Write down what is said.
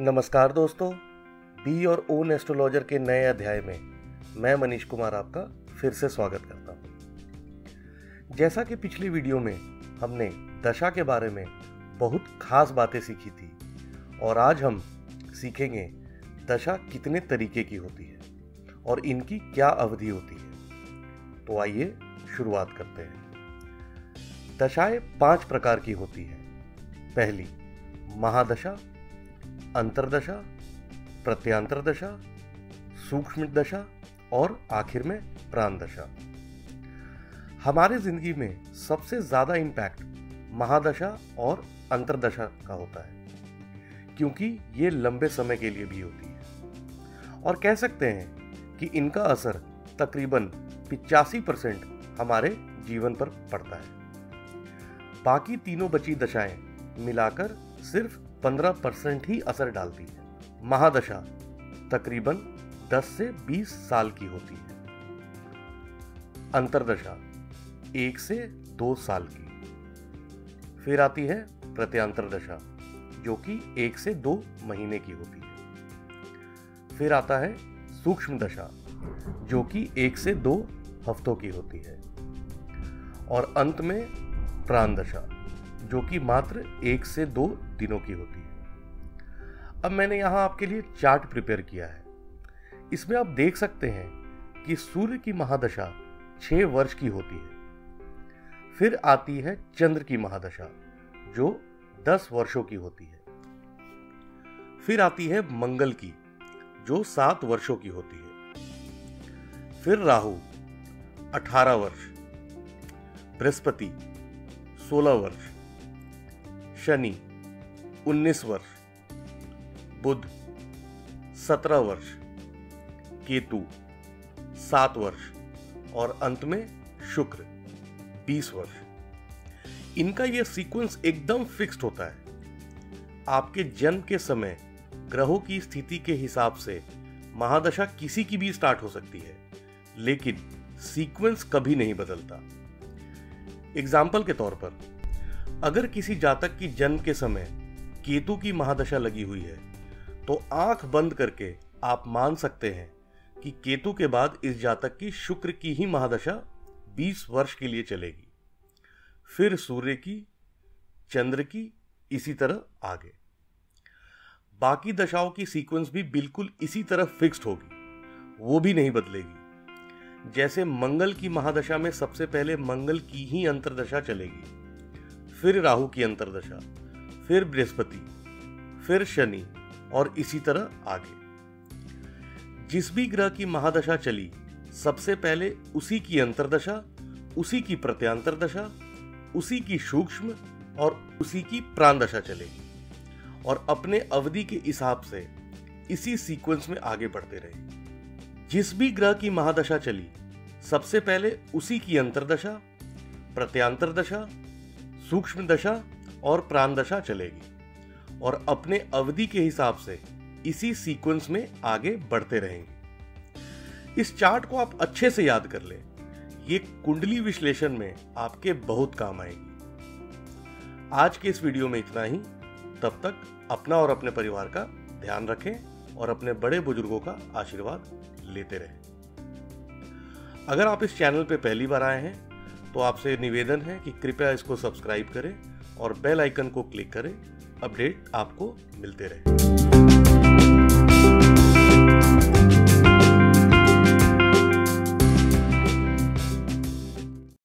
नमस्कार दोस्तों, बी और ओन एस्ट्रोलॉजर के नए अध्याय में मैं मनीष कुमार आपका फिर से स्वागत करता हूँ। जैसा कि पिछली वीडियो में हमने दशा के बारे में बहुत खास बातें सीखी थी और आज हम सीखेंगे दशा कितने तरीके की होती है और इनकी क्या अवधि होती है। तो आइए शुरुआत करते हैं। दशाएं 5 प्रकार की होती है। पहली महादशा, अंतरदशा, प्रत्यांतर दशा, सूक्ष्म दशा और आखिर में प्राण दशा। हमारे जिंदगी में सबसे ज्यादा इम्पैक्ट महादशा और अंतरदशा का होता है, क्योंकि ये लंबे समय के लिए भी होती है और कह सकते हैं कि इनका असर तकरीबन 85% हमारे जीवन पर पड़ता है। बाकी तीनों बची दशाएं मिलाकर सिर्फ 15% ही असर डालती है। महादशा तकरीबन 10 से 20 साल की होती है। अंतरदशा 1 से 2 साल की। फिर आती है प्रत्यांतर दशा, जो कि 1 से 2 महीने की होती है। फिर आता है सूक्ष्म दशा, जो कि 1 से 2 हफ्तों की होती है। और अंत में प्राण दशा, जो कि मात्र 1 से 2 दिनों की होती है। अब मैंने यहां आपके लिए चार्ट प्रिपेयर किया है। इसमें आप देख सकते हैं कि सूर्य की महादशा 6 वर्ष की होती है। फिर आती है चंद्र की महादशा, जो 10 वर्षों की होती है। फिर आती है मंगल की, जो 7 वर्षों की होती है। फिर राहु 18 वर्ष, बृहस्पति 16 वर्ष, शनि 19 वर्ष, बुध 17 वर्ष, केतु 7 वर्ष और अंत में शुक्र 20 वर्ष। इनका यह सीक्वेंस एकदम फिक्स्ड होता है। आपके जन्म के समय ग्रहों की स्थिति के हिसाब से महादशा किसी की भी स्टार्ट हो सकती है, लेकिन सीक्वेंस कभी नहीं बदलता। एग्जाम्पल के तौर पर, अगर किसी जातक की जन्म के समय केतु की महादशा लगी हुई है, तो आंख बंद करके आप मान सकते हैं कि केतु के बाद इस जातक की शुक्र की ही महादशा 20 वर्ष के लिए चलेगी। फिर सूर्य की, चंद्र की, इसी तरह आगे। बाकी दशाओं की सीक्वेंस भी बिल्कुल इसी तरह फिक्स्ड होगी, वो भी नहीं बदलेगी। जैसे मंगल की महादशा में सबसे पहले मंगल की ही अंतरदशा चलेगी, फिर राहु की अंतरदशा, फिर बृहस्पति, फिर शनि और इसी तरह आगे। जिस भी ग्रह की महादशा चली, सबसे पहले उसी की अंतरदशा, उसी की प्रत्यांतर दशा, उसी की सूक्ष्म और उसी की प्राण दशा चलेगी और अपने अवधि के हिसाब से इसी सीक्वेंस में आगे बढ़ते रहे। जिस भी ग्रह की महादशा चली, सबसे पहले उसी की अंतरदशा, प्रत्यांतर दशा, सूक्ष्म दशा और प्राण दशा चलेगी और अपने अवधि के हिसाब से इसी सीक्वेंस में आगे बढ़ते रहेंगे। इस चार्ट को आप अच्छे से याद कर लें, ये कुंडली विश्लेषण में आपके बहुत काम आएगी। आज के इस वीडियो में इतना ही। तब तक अपना और अपने परिवार का ध्यान रखें और अपने बड़े बुजुर्गों का आशीर्वाद लेते रहें। अगर आप इस चैनल पे पहली बार आए हैं, तो आपसे निवेदन है कि कृपया इसको सब्सक्राइब करें और बेल आइकन को क्लिक करें। अपडेट आपको मिलते रहे।